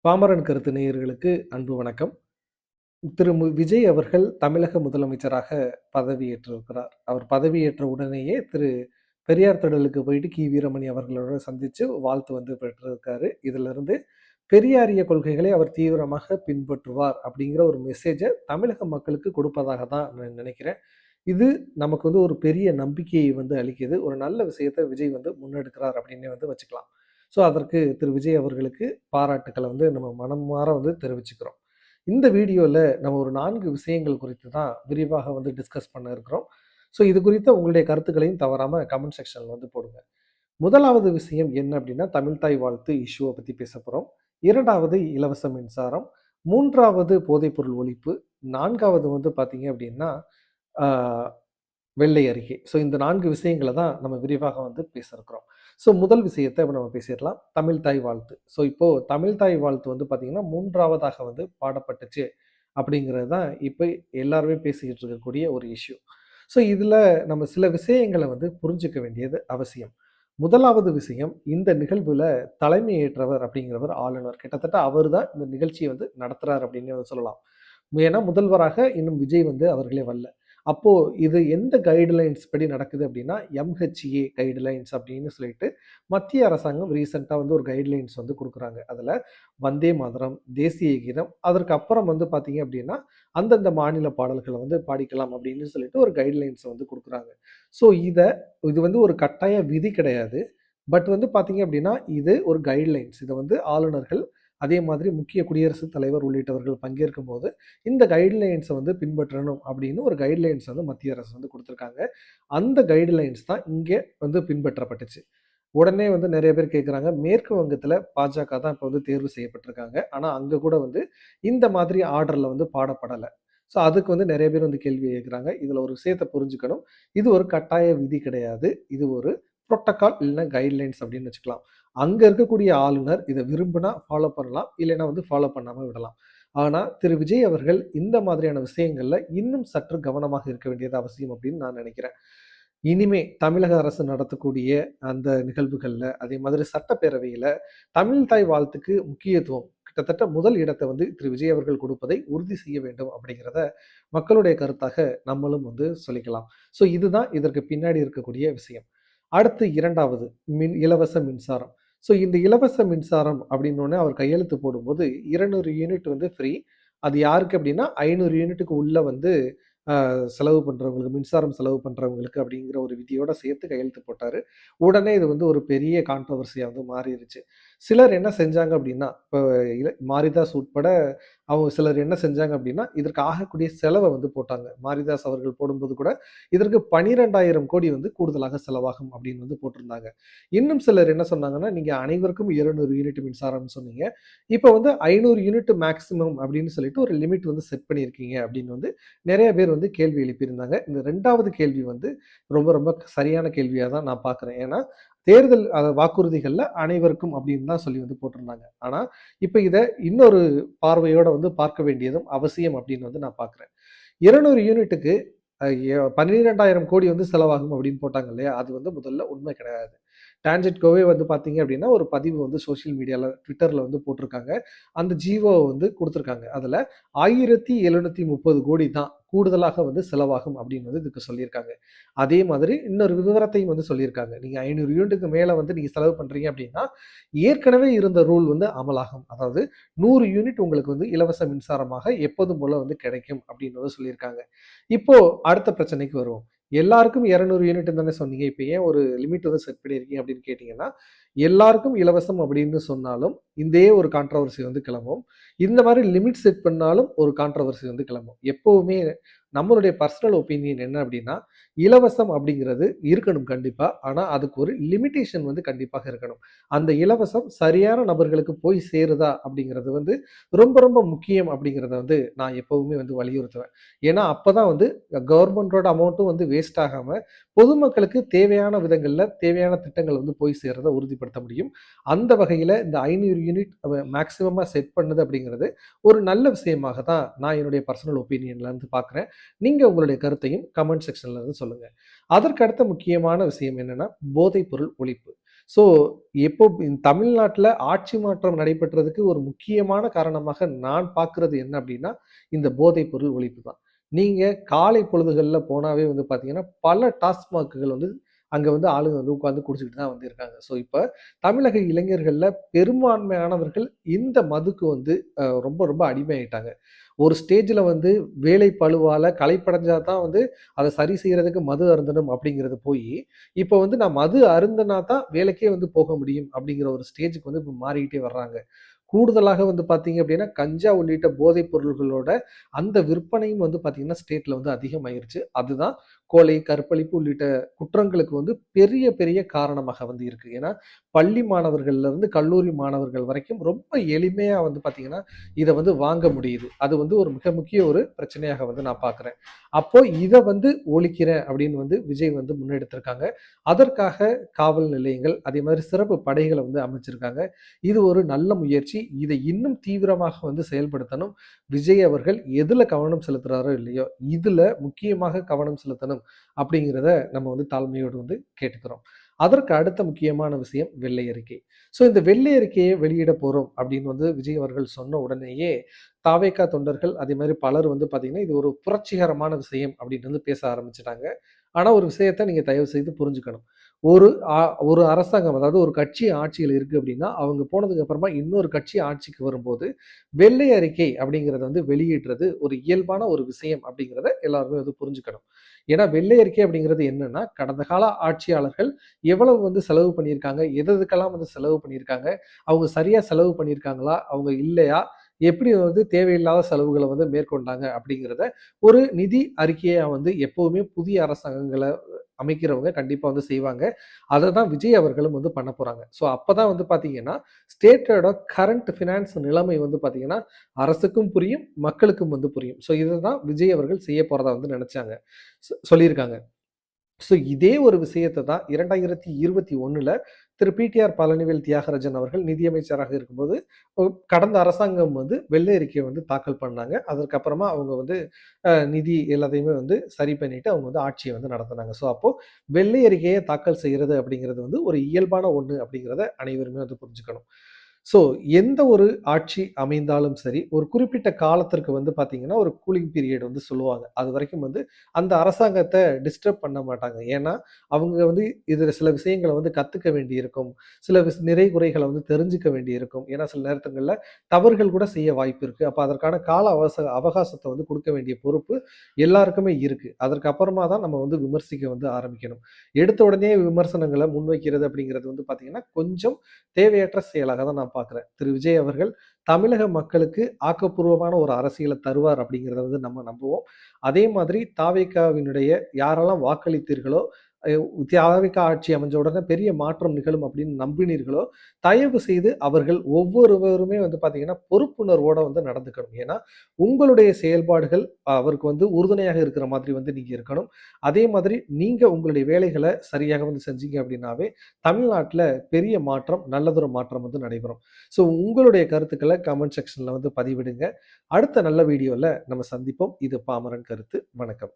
பாமரன் கருத்து நேயர்களுக்கு அன்பு வணக்கம். திரு விஜய் அவர்கள் தமிழக முதலமைச்சராக பதவியேற்றிருக்கிறார். அவர் பதவியேற்ற உடனேயே திரு பெரியார் திடலுக்கு போயிட்டு வீரமணி அவர்களோட சந்திச்சு வாழ்த்து பெற்றிருக்காரு. இதிலிருந்து பெரியாரிய கொள்கைகளை அவர் தீவிரமாக பின்பற்றுவார் அப்படிங்கிற ஒரு மெசேஜ தமிழக மக்களுக்கு கொடுப்பதாக தான் நான் நினைக்கிறேன். இது நமக்கு ஒரு பெரிய நம்பிக்கையை அளிக்குது. ஒரு நல்ல விஷயத்த விஜய் முன்னெடுக்கிறார் அப்படின்னே வச்சுக்கலாம். ஸோ அதற்கு திரு விஜய் அவர்களுக்கு பாராட்டுக்கள நம்ம மனமார தெரிவிச்சுக்கிறோம். இந்த வீடியோல நம்ம ஒரு 4 விஷயங்கள் குறித்து தான் விரிவாக டிஸ்கஸ் பண்ண இருக்கிறோம். ஸோ இது குறித்த உங்களுடைய கருத்துக்களையும் தவறாம கமெண்ட் செக்ஷன்ல போடுங்க. முதலாவது விஷயம் என்ன அப்படின்னா, தமிழ் தாய் வாழ்த்து இஷ்யூவ பத்தி பேசப் போறோம். 2வது இலவச மின்சாரம். 3வது போதைப்பொருள் ஒழிப்பு. 4வது பார்த்தீங்க அப்படின்னா, ஆ வெள்ளை அறிக்கை. ஸோ இந்த 4 விஷயங்கள தான் நம்ம விரிவாக பேச இருக்கிறோம். ஸோ முதல் விஷயத்த இப்ப நம்ம பேசிறலாம். தமிழ் தாய் வாழ்த்து. ஸோ இப்போ தமிழ் தாய் வாழ்த்து பார்த்தீங்கன்னா, 3வதாக பாடப்பட்டுச்சு அப்படிங்கிறது தான் இப்ப எல்லாருமே பேசிக்கிட்டு இருக்கக்கூடிய ஒரு இஷ்யூ. ஸோ இதுல நம்ம சில விஷயங்கள புரிஞ்சுக்க வேண்டியது அவசியம். முதலாவது விஷயம், இந்த நிகழ்வுல தலைமை ஏற்றவர் அப்படிங்கிறவர் ஆளுநர். கிட்டத்தட்ட அவர் தான் இந்த நிகழ்ச்சிய நடத்துறார் அப்படின்னே சொல்லலாம். ஏன்னா முதல்வராக இன்னும் விஜய் அவர்களே வரல. அப்போ இது எந்த கைட்லைன்ஸ் படி நடக்குது அப்படின்னா, எம்ஹெச்ஏ கைட்லைன்ஸ் அப்படின்னு சொல்லிட்டு மத்திய அரசாங்கம் ரீசென்ட்டா ஒரு கைட்லைன்ஸ் குடுக்குறாங்க. அதுல வந்தே மாதரம், தேசிய கீதம், அதற்கு அப்புறம் பார்த்தீங்க அப்படின்னா, அந்தந்த மாநில பாடல்கள பாடிக்கலாம் அப்படின்னு சொல்லிட்டு ஒரு கைட்லைன்ஸ் குடுக்குறாங்க. ஸோ இது ஒரு கட்டாய விதி கிடையாது. பட் பார்த்தீங்க அப்படின்னா, இது ஒரு கைட்லைன்ஸ். இத ஆளுநர்கள், அதே மாதிரி முக்கிய குடியரசுத் தலைவர் உள்ளிட்டவர்கள் பங்கேற்கும்போது, இந்த கைட்லைன்ஸ பின்பற்றணும் அப்படின்னு ஒரு கைட்லைன்ஸ் மத்திய அரசு குடுத்துருக்காங்க. அந்த கைட்லைன்ஸ் தான் இங்கே பின்பற்றப்பட்டுச்சு. உடனே நெறைய பேர் கேட்குறாங்க, மேற்கு வங்கத்தில பாஜக தான் இப்ப தேர்வு செய்யப்பட்டிருக்காங்க. ஆனா அங்க கூட இந்த மாதிரி ஆர்டர்ல பாடப்படல. ஸோ அதுக்கு நெறைய பேர் கேள்வி கேட்குறாங்க. இதுல ஒரு விஷயத்த புரிஞ்சுக்கணும். இது ஒரு கட்டாய விதி கிடையாது. இது ஒரு புரோட்டோகால் இல்லன்னா கைட்லைன்ஸ் அப்படின்னு வச்சுக்கலாம். அங்க இருக்கக்கூடிய ஆளுநர் இத விரும்பினா ஃபாலோ பண்ணலாம். இல்லைன்னா ஃபாலோ பண்ணாம விடலாம். ஆனா திரு விஜய் அவர்கள் இந்த மாதிரியான விஷயங்கள்ல இன்னும் சற்று கவனமாக இருக்க வேண்டியது அவசியம் அப்படின்னு நான் நினைக்கிறேன். இனிமே தமிழக அரசு நடத்தக்கூடிய அந்த நிகழ்வுகள்ல, அதே மாதிரி சட்டப்பேரவையில தமிழ் தாய் வாழ்த்துக்கு முக்கியத்துவம் கிட்டத்தட்ட முதல் இடத்த திரு விஜய் அவர்கள் கொடுப்பதை உறுதி செய்ய வேண்டும் அப்படிங்கிறத மக்களுடைய கருத்தாக நம்மளும் சொல்லிக்கலாம். ஸோ இதுதான் இதற்கு பின்னாடி இருக்கக்கூடிய விஷயம். அடுத்து 2வது இலவச மின்சாரம். ஸோ இந்த இலவச மின்சாரம் அப்படின்னோனே அவர் கையெழுத்து போடும்போது 200 யூனிட் ஃப்ரீ. அது யாருக்கு அப்படின்னா 500 யூனிட்டுக்கு உள்ள செலவு பண்றவங்களுக்கு, மின்சாரம் செலவு பண்றவங்களுக்கு அப்படிங்கிற ஒரு விதியோட சேர்த்து கையெழுத்து போட்டாரு. உடனே இது ஒரு பெரிய கான்ட்ரோவர்சியா மாறிருச்சு. சிலர் என்ன செஞ்சாங்க அப்படின்னா, இப்ப மாரிதாஸ் உட்பட அவங்க சிலர் என்ன செஞ்சாங்க அப்படின்னா, இதற்கு ஆகக்கூடிய செலவ போட்டாங்க. மாரிதாஸ் அவர்கள் போடும்போது கூட, இதற்கு 12,000 கோடி கூடுதலாக செலவாகும் அப்படின்னு போட்டிருந்தாங்க. இன்னும் சிலர் என்ன சொன்னாங்கன்னா, நீங்க அனைவருக்கும் 200 யூனிட் மின்சாரம்னு சொன்னீங்க. இப்ப 500 யூனிட் மேக்ஸிமம் அப்படின்னு சொல்லிட்டு ஒரு லிமிட் செட் பண்ணியிருக்கீங்க அப்படின்னு நெறைய பேர் கேள்வி எழுப்பியிருந்தாங்க. இந்த 2வது கேள்வி ரொம்ப ரொம்ப சரியான கேள்வியா தான் நான் பார்க்குறேன். ஏன்னா, தேர்தல் வாக்குறுதிகள்ல அனைவருக்கும் அப்படின்னு தான் சொல்லி போட்டிருந்தாங்க. ஆனா, இப்ப இத இன்னொரு பார்வையோட பார்க்க வேண்டியதும் அவசியம் அப்படின்னு நான் பார்க்குறேன். 200 யூனிட்டுக்கு அ எ 12,000 கோடி செலவாகும் அப்படின்னு போட்டாங்க இல்லையா? அது முதல்ல உண்மை கிடையாது. டான்ஜெட்கோவே பார்த்தீங்க அப்படின்னா, ஒரு பதிவு சோசியல் மீடியால ட்விட்டர்ல போட்டிருக்காங்க. அந்த ஜிஓ குடுத்துருக்காங்க. அதுல 1,730 கோடி தான் கூடுதலாக செலவாகும் அப்படின்னு இதுக்கு சொல்லியிருக்காங்க. அதே மாதிரி இன்னொரு விவரத்தையும் சொல்லியிருக்காங்க. நீங்க 500 யூனிட்டுக்கு மேல நீங்க செலவு பண்றீங்க அப்படின்னா, ஏற்கனவே இருந்த ரூல் அமலாகும். அதாவது 100 யூனிட் உங்களுக்கு இலவச மின்சாரமாக எப்போதும் போல கிடைக்கும் அப்படின்னு சொல்லியிருக்காங்க. இப்போ அடுத்த பிரச்சனைக்கு வருவோம். எல்லாருக்கும் 200 யூனிட் தானே சொன்னீங்க. இப்ப ஏன் ஒரு லிமிட் செட் பண்ணியிருக்கீங்க அப்படின்னு கேட்டீங்கன்னா, எல்லாருக்கும் இலவசம் அப்படின்னு சொன்னாலும், இதே ஒரு கான்ட்ரோவர்சி கிளம்பும். இந்த மாரி லிமிட் செட் பண்ணாலும் ஒரு கான்ட்ரோவர்சி கிளம்பும். எப்பவுமே நம்மளுடைய பர்சனல் ஒப்பீனியன் என்ன அப்படின்னா, இலவசம் அப்படிங்கிறது இருக்கணும் கண்டிப்பா. ஆனா அதுக்கு ஒரு லிமிட்டேஷன் கண்டிப்பாக இருக்கணும். அந்த இலவசம் சரியான நபர்களுக்கு போய் சேருதா அப்படிங்கிறது ரொம்ப ரொம்ப முக்கியம் அப்படிங்கிறத நான் எப்பவுமே வலியுறுத்துவேன். ஏன்னா அப்பதான் கவர்மெண்டோட அமௌண்ட்டும் வேஸ்ட் ஆகாம பொதுமக்களுக்கு தேவையான விதங்கள்ல தேவையான திட்டங்கள் போய் சேர்றத உறுதிப்படுத்த முடியும். அந்த வகையில இந்த 500 யூனிட் மேக்ஸிமமா செட் பண்ணது அப்படிங்கிறது ஒரு நல்ல விஷயமாக தான் நான் என்னுடைய பர்சனல் ஒப்பீனியன்ல பார்க்கிறேன். நீங்க உங்களுடைய கருத்தையும் கமெண்ட் செக்ஷன்ல சொல்லுங்க. அதற்கு அடுத்த முக்கியமான விஷயம் என்னன்னா, போதைப் பொருள் ஒழிப்பு. ஸோ எப்போ தமிழ்நாட்டுல ஆட்சி மாற்றம் நடைபெற்றதுக்கு ஒரு முக்கியமான காரணமாக நான் பார்க்கிறது என்ன அப்படின்னா, இந்த போதைப் பொருள் ஒழிப்பு தான். நீங்க காலை பொழுதுகள்ல போனாவே வந்து பார்த்தீங்கன்னா, பல டாஸ்மாக்குகள் வந்து அங்க வந்து ஆளுங்க வந்து உட்கார்ந்து குடிச்சுக்கிட்டு தான் வந்து இருக்காங்க. ஸோ இப்ப தமிழக இளைஞர்கள்ல பெரும்பான்மையானவர்கள் இந்த மதுக்கு வந்து ரொம்ப ரொம்ப அடிமையாயிட்டாங்க. ஒரு ஸ்டேஜ்ல வந்து வேலை பளுவால களைப்படைஞ்சா தான் வந்து அத சரி செய்றதுக்கு மது அருந்தணும் அப்படிங்கிறது போயி, இப்ப வந்து நான் மது அருந்துனா தான் வேலைக்கே வந்து போக முடியும் அப்படிங்கிற ஒரு ஸ்டேஜ்க்கு வந்து இப்ப மாறிக்கிட்டே வர்றாங்க. கூடுதலாக வந்து பார்த்தீங்க அப்படின்னா, கஞ்சா உள்ளிட்ட போதைப் பொருள்களோட அந்த விற்பனையும் வந்து பார்த்தீங்கன்னா, ஸ்டேட்ல வந்து அதிகமாயிருச்சு. அதுதான் கொலை, கற்பழிப்பு உள்ளிட்ட குற்றங்களுக்கு வந்து பெரிய பெரிய காரணமாக வந்து இருக்கு. ஏன்னா, பள்ளி மாணவர்கள்ல இருந்து கல்லூரி மாணவர்கள் வரைக்கும் ரொம்ப எளிமையா வந்து பார்த்தீங்கன்னா, இத வந்து வாங்க முடியுது. அது வந்து ஒரு மிக முக்கிய ஒரு பிரச்சனையாக வந்து நான் பார்க்குறேன். அப்போ இத வந்து ஒழிக்கிறேன் அப்படின்னு வந்து விஜய் வந்து முன்னெடுத்திருக்காங்க. அதற்காக காவல் நிலையங்கள், அதே மாதிரி சிறப்பு படைகள வந்து அமைச்சிருக்காங்க. இது ஒரு நல்ல முயற்சி. இதை இன்னும் தீவிரமாக வந்து செயல்படுத்தணும். விஜய் அவர்கள் எதுல கவனம் செலுத்துறாரோ இல்லையோ, இதுல முக்கியமாக கவனம் செலுத்தணும் அப்படிங்கிறத நம்ம வந்து தாழ்மையோடு வந்து கேட்டுக்கிறோம். அதற்கு அடுத்த முக்கியமான விஷயம் வெள்ளை அறிக்கை. ஸோ இந்த வெள்ளை அறிக்கையை வெளியிட போறோம் அப்படின்னு வந்து விஜய் அவர்கள் சொன்ன உடனேயே, தாவேகா தொண்டர்கள் அதே மாரி பலர் வந்து பார்த்தீங்கன்னா, இது ஒரு புரட்சிகரமான விஷயம் அப்படின்னு வந்து பேச ஆரம்பிச்சுட்டாங்க. ஆனா ஒரு விஷயத்த நீங்க தயவு செய்து புரிஞ்சுக்கணும். ஒரு அ ஒரு அரசாங்கம், அதாவது ஒரு கட்சி ஆட்சியில இருக்கு அப்படின்னா, அவங்க போனதுக்கு அப்புறமா இன்னொரு கட்சி ஆட்சிக்கு வரும்போது, வெள்ளை அறிக்கை அப்படிங்கிறத வந்து வெளியிடுறது ஒரு இயல்பான ஒரு விஷயம் அப்படிங்கிறத எல்லாருமே வந்து புரிஞ்சுக்கணும். ஏன்னா வெள்ளை அறிக்கை அப்படிங்கிறது என்னன்னா, கடந்த கால ஆட்சியாளர்கள் எவ்வளவு வந்து செலவு பண்ணியிருக்காங்க, எதுக்கெல்லாம் வந்து செலவு பண்ணியிருக்காங்க, அவங்க சரியா செலவு பண்ணியிருக்காங்களா, அவங்க இல்லையா, எப்படி வந்து தேவையில்லாத செலவுகள வந்து மேற்கொண்டாங்க அப்படிங்கிறத ஒரு நிதி அறிக்கையா வந்து எப்பவுமே புதிய அரசாங்கங்கள அமைக்கிறவங்க கண்டிப்பா வந்து செய்வாங்க. அத தான் விஜய் அவர்களும் வந்து பண்ண போறாங்க. ஸோ அப்பதான் வந்து பார்த்தீங்கன்னா, ஸ்டேட்டோட கரண்ட் ஃபினான்ஸ் நிலைமை வந்து பார்த்தீங்கன்னா, அரசுக்கும் புரியும், மக்களுக்கும் வந்து புரியும். ஸோ இதுதான் விஜய் அவர்கள் செய்ய போறதா வந்து நெனச்சாங்க. சொல்லியிருக்காங்க. ஸோ இதே ஒரு விஷயத்த தான் 2021ல திரு பிடிஆர் பழனிவேல் தியாகராஜன் அவர்கள் நிதியமைச்சராக இருக்கும்போது, ஒ கடந்த அரசாங்கம் வந்து வெள்ளை அறிக்கைய வந்து தாக்கல் பண்ணாங்க. அதற்கப்புறமா அவங்க வந்து நிதி எல்லாத்தையுமே வந்து சரி பண்ணிட்டு அவங்க வந்து ஆட்சிய வந்து நடத்துனாங்க. ஸோ அப்போ வெள்ளை அறிக்கைய தாக்கல் செய்றது அப்படிங்கிறது வந்து ஒரு இயல்பான ஒண்ணு அப்படிங்கிறத அனைவருமே வந்து புரிஞ்சுக்கணும். ஸோ எந்த ஒரு ஆட்சி அமைந்தாலும் சரி, ஒரு குறிப்பிட்ட காலத்திற்கு வந்து பார்த்தீங்கன்னா, ஒரு கூலிங் பீரியட் வந்து சொல்லுவாங்க. அதுவரைக்கும் வந்து அந்த அரசாங்கத்த டிஸ்டர்ப் பண்ண மாட்டாங்க. ஏன்னா, அவங்க வந்து இதுல சில விஷயங்கள வந்து கத்துக்க வேண்டியிருக்கும். சில நிறை குறைகள வந்து தெரிஞ்சுக்க வேண்டியிருக்கும். ஏன்னா, சில நேரத்துங்கள்ல தவறுகள் கூட செய்ய வாய்ப்பு இருக்கு. அப்ப அதற்கான கால அவகாசத்த வந்து குடுக்க வேண்டிய பொறுப்பு எல்லாருக்குமே இருக்கு. அதற்கு அப்புறமா தான் நம்ம வந்து விமர்சிக்க வந்து ஆரம்பிக்கணும். எடுத்த உடனே விமர்சனங்கள முன்வைக்கிறது அப்படிங்கிறது வந்து பார்த்தீங்கன்னா, கொஞ்சம் தேவையற்ற செயலாக தான் நான் பார்க்குறேன். திரு விஜய் அவர்கள் தமிழக மக்களுக்கு ஆக்கப்பூர்வமான ஒரு அரசியல தருவார் அப்படிங்கிறத வந்து நம்ம நம்புவோம். அதே மாதிரி தாவேகாவினுடைய யாரெல்லாம் வாக்களித்தீர்களோ, அ தாவேகா ஆட்சி அமைஞ்ச உடனே பெரிய மாற்றம் நிகழும் அப்படின்னு நம்பினீர்களோ, தயவு செய்து அவர்கள் ஒவ்வொருவருமே வந்து பார்த்தீங்கன்னா, பொறுப்புணர்வோட வந்து நடந்துக்கணும். ஏன்னா, உங்களுடைய செயல்பாடுகள் அவருக்கு வந்து உறுதுணையாக இருக்கிற மாதிரி வந்து நீங்க இருக்கணும். அதே மாதிரி நீங்க உங்களுடைய வேலைகள சரியாக வந்து செஞ்சீங்க அப்படின்னாவே, தமிழ்நாட்டுல பெரிய மாற்றம், நல்லதொரு மாற்றம் வந்து நடைபெறும். ஸோ உங்களுடைய கருத்துக்கள கமெண்ட் செக்ஷன்ல வந்து பதிவிடுங்க. அடுத்த நல்ல வீடியோல நம்ம சந்திப்போம். இது பாமரன் கருத்து. வணக்கம்.